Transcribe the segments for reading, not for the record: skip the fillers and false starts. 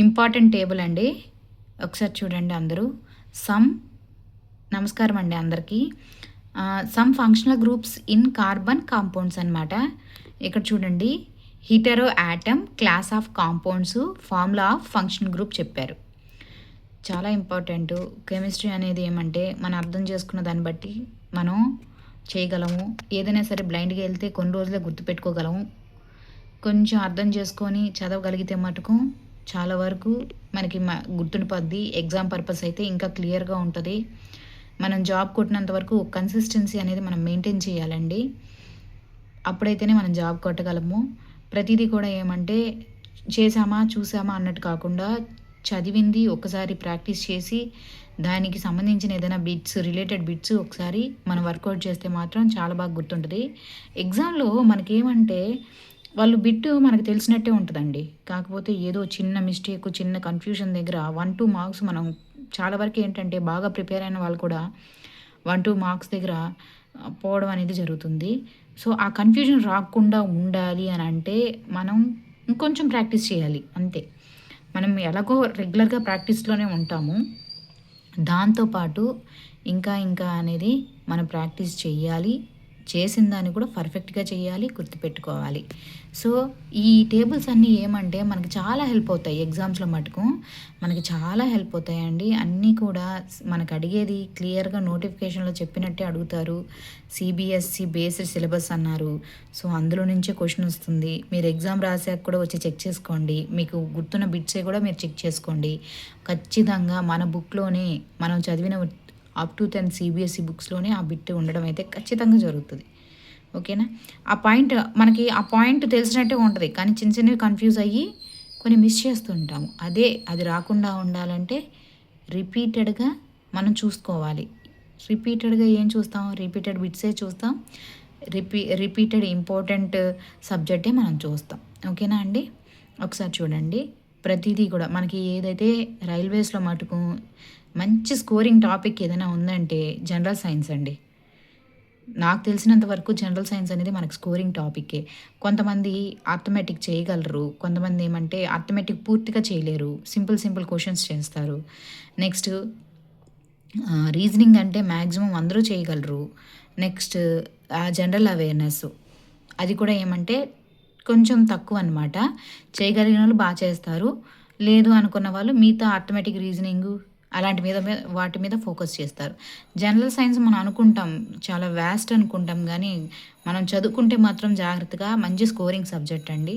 Important table అండి. ఒకసారి చూడండి అందరూ. సమ్ నమస్కారం అండి అందరికీ. Some functional groups in carbon compounds అనమాట. ఇక్కడ చూడండి, hetero atom, class of compounds, formula of functional group చెప్పారు. చాలా ఇంపార్టెంట్. కెమిస్ట్రీ అనేది ఏమంటే మనం అర్థం చేసుకున్న దాన్ని బట్టి మనం చేయగలము. ఏదైనా సరే బ్లైండ్గా వెళ్తే కొన్ని రోజులే గుర్తుపెట్టుకోగలము. కొంచెం అర్థం చేసుకొని చదవగలిగితే మటుకు చాలా వరకు మనకి గుర్తుండిపోద్ది. ఎగ్జామ్ పర్పస్ అయితే ఇంకా క్లియర్గా ఉంటుంది. మనం జాబ్ కొట్టినంత వరకు కన్సిస్టెన్సీ అనేది మనం మెయింటైన్ చేయాలండి. అప్పుడైతేనే మనం జాబ్ కొట్టగలము. ప్రతిదీ కూడా ఏమంటే చేసామా చూసామా అన్నట్టు కాకుండా చదివింది ఒకసారి ప్రాక్టీస్ చేసి దానికి సంబంధించిన ఏదైనా రిలేటెడ్ బిట్స్ ఒకసారి మనం వర్కౌట్ చేస్తే మాత్రం చాలా బాగా గుర్తుంటుంది. ఎగ్జామ్లో మనకేమంటే వాళ్ళు బిట్టు మనకు తెలిసినట్టే ఉంటుందండి. కాకపోతే ఏదో చిన్న మిస్టేక్, చిన్న కన్ఫ్యూజన్ దగ్గర 1-2 మార్క్స్ మనం చాలా వరకు ఏంటంటే బాగా ప్రిపేర్ అయిన వాళ్ళు కూడా 1-2 మార్క్స్ దగ్గర పోవడం అనేది జరుగుతుంది. సో ఆ కన్ఫ్యూజన్ రాకుండా ఉండాలి అని అంటే మనం ఇంకొంచెం ప్రాక్టీస్ చేయాలి అంతే. మనం ఎలాగో రెగ్యులర్గా ప్రాక్టీస్లోనే ఉంటాము. దాంతోపాటు ఇంకా అనేది మనం ప్రాక్టీస్ చేయాలి. చేసిన దాన్ని కూడా పర్ఫెక్ట్గా చేయాలి, గుర్తుపెట్టుకోవాలి. సో ఈ టేబుల్స్ అన్నీ ఏమంటే మనకి చాలా హెల్ప్ అవుతాయి. ఎగ్జామ్స్లో మటుకు మనకి చాలా హెల్ప్ అవుతాయండి. అన్నీ కూడా మనకు అడిగేది క్లియర్గా నోటిఫికేషన్లో చెప్పినట్టే అడుగుతారు. సిబిఎస్ఈ బేస్డ్ సిలబస్ అన్నారు. సో అందులో నుంచే క్వశ్చన్ వస్తుంది. మీరు ఎగ్జామ్ రాసాక కూడా వచ్చి చెక్ చేసుకోండి. మీకు గుర్తున్న బిట్సే కూడా మీరు చెక్ చేసుకోండి. ఖచ్చితంగా మన బుక్లోనే మనం చదివిన అప్ టు 10 సిబిఎస్ఈ బుక్స్లోనే ఆ బిట్ ఉండడం అయితే ఖచ్చితంగా జరుగుతుంది. ఓకేనా? ఆ పాయింట్ తెలిసినట్టే ఉంటుంది, కానీ చిన్న చిన్నవి కన్ఫ్యూజ్ అయ్యి కొన్ని మిస్ చేస్తుంటాము. అది రాకుండా ఉండాలంటే రిపీటెడ్గా మనం చూసుకోవాలి. రిపీటెడ్గా ఏం చూస్తాం? రిపీటెడ్ బిట్సే చూస్తాం. రిపీటెడ్ ఇంపార్టెంట్ సబ్జెక్టే మనం చూస్తాం. ఓకేనా అండి? ఒకసారి చూడండి. ప్రతిదీ కూడా మనకి ఏదైతే రైల్వేస్లో మటుకు మంచి స్కోరింగ్ టాపిక్ ఏదైనా ఉందంటే జనరల్ సైన్స్ అండి. నాకు తెలిసినంత వరకు జనరల్ సైన్స్ అనేది మనకు స్కోరింగ్ టాపిక్కే. కొంతమంది అర్థమెటిక్ చేయగలరు, కొంతమంది ఏమంటే అర్థమెటిక్ పూర్తిగా చేయలేరు. సింపుల్ క్వశ్చన్స్ చేస్తారు. నెక్స్ట్ రీజనింగ్ అంటే మ్యాక్సిమం అందరూ చేయగలరు. నెక్స్ట్ జనరల్ అవేర్నెస్, అది కూడా ఏమంటే కొంచెం తక్కువ అనమాట. చేయగలిగిన వాళ్ళు బాగా చేస్తారు. లేదు అనుకున్న వాళ్ళు మిగతా అర్థమెటిక్, రీజనింగ్ అలాంటి వాటి మీద ఫోకస్ చేస్తారు. జనరల్ సైన్స్ మనం అనుకుంటాం చాలా వ్యాస్ట్ అనుకుంటాం, కానీ మనం చదువుకుంటే మాత్రం జాగ్రత్తగా మంచి స్కోరింగ్ సబ్జెక్ట్ అండి.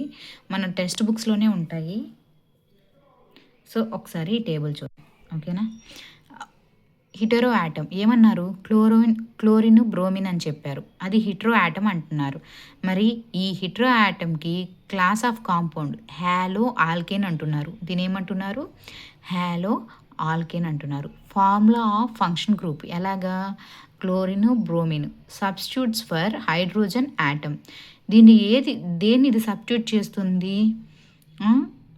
మన టెక్స్ట్ బుక్స్లోనే ఉంటాయి. సో ఒకసారి టేబుల్ చూద్దాం. ఓకేనా? హిటెరో యాటమ్ ఏమన్నారు? క్లోరిన్ బ్రోమిన్ అని చెప్పారు. అది హిటెరో యాటమ్ అంటున్నారు. మరి ఈ హిటెరో యాటమ్కి class of compound halo alkane అంటున్నారు. దీని ఏమంటున్నారు? హ్యాలో ఆల్కేన్ అంటున్నారు. ఫార్ములా ఆఫ్ ఫంక్షన్ గ్రూప్ ఎలాగా? Chlorine bromine substitutes for hydrogen atom. దేన్ని ఇది సబ్స్టిట్యూట్ చేస్తుంది?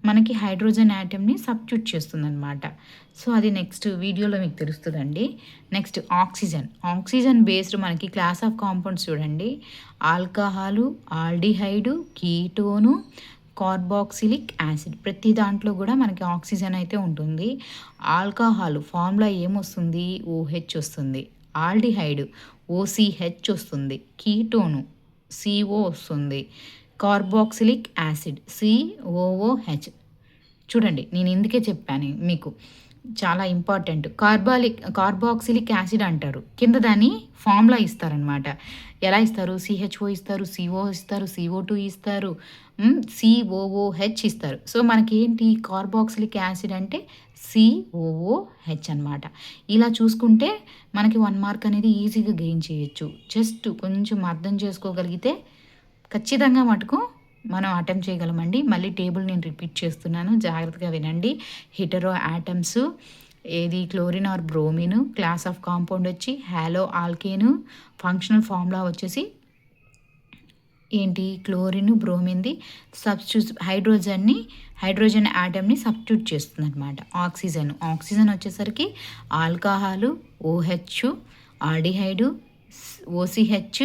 మనకి హైడ్రోజన్ యాటమ్ని సబ్స్టిట్యూట్ చేస్తుంది అనమాట. సో అది నెక్స్ట్ వీడియోలో మీకు తెలుస్తుందండి. నెక్స్ట్ ఆక్సిజన్ బేస్డ్ మనకి క్లాస్ ఆఫ్ కాంపౌండ్స్ చూడండి. Alcohol, aldehyde, ketone, carboxylic acid. ప్రతి దాంట్లో కూడా మనకి ఆక్సిజన్ అయితే ఉంటుంది. ఆల్కహాల్ ఫార్ములా ఏమొస్తుంది? OH వస్తుంది. ఆల్డిహైడ్ OCH వస్తుంది. కీటోను CO వస్తుంది. Carboxylic acid COOH. చూడండి, నేను ఇందుకే చెప్పాను మీకు, చాలా ఇంపార్టెంట్. కార్బాక్సిలిక్ యాసిడ్ అంటారు. కింద దాని ఫార్ములా ఇస్తారనమాట. ఎలా ఇస్తారు? CHO ఇస్తారు, CO ఇస్తారు, CO2 ఇస్తారు, COOH ఇస్తారు. సో మనకేంటి కార్బాక్సిలిక్ యాసిడ్ అంటే COOH అనమాట. ఇలా చూసుకుంటే మనకి 1 మార్క్ అనేది ఈజీగా గెయిన్ చేయొచ్చు. జస్ట్ కొంచెం అర్థం చేసుకోగలిగితే ఖచ్చితంగా మటుకు మనం అటెంప్ట్ చేయగలమండి. మళ్ళీ టేబుల్ నేను రిపీట్ చేస్తున్నాను, జాగ్రత్తగా వినండి. హిటెరో యాటమ్స్ ఏది? Chlorine or bromine. Class of compound వచ్చి హ్యాలో ఆల్కేను. ఫంక్షనల్ ఫార్ములా వచ్చేసి ఏంటి? క్లోరిన్ బ్రోమిన్ది హైడ్రోజన్ యాటమ్ని సబ్స్టిట్యూట్ చేస్తుంది అనమాట. ఆక్సిజన్ వచ్చేసరికి alcohol OH, aldehyde OCH,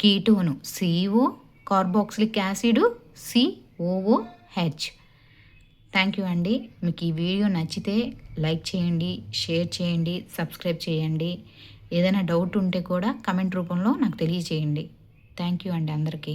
ketone CO, carboxylic acid COOH. Thank you అండి. మీకు ఈ వీడియో నచ్చితే లైక్ చేయండి, షేర్ చేయండి, సబ్స్క్రైబ్ చేయండి. ఏదైనా డౌట్ ఉంటే కూడా కమెంట్ రూపంలో నాకు తెలియజేయండి. థ్యాంక్ యూ అండి అందరికీ.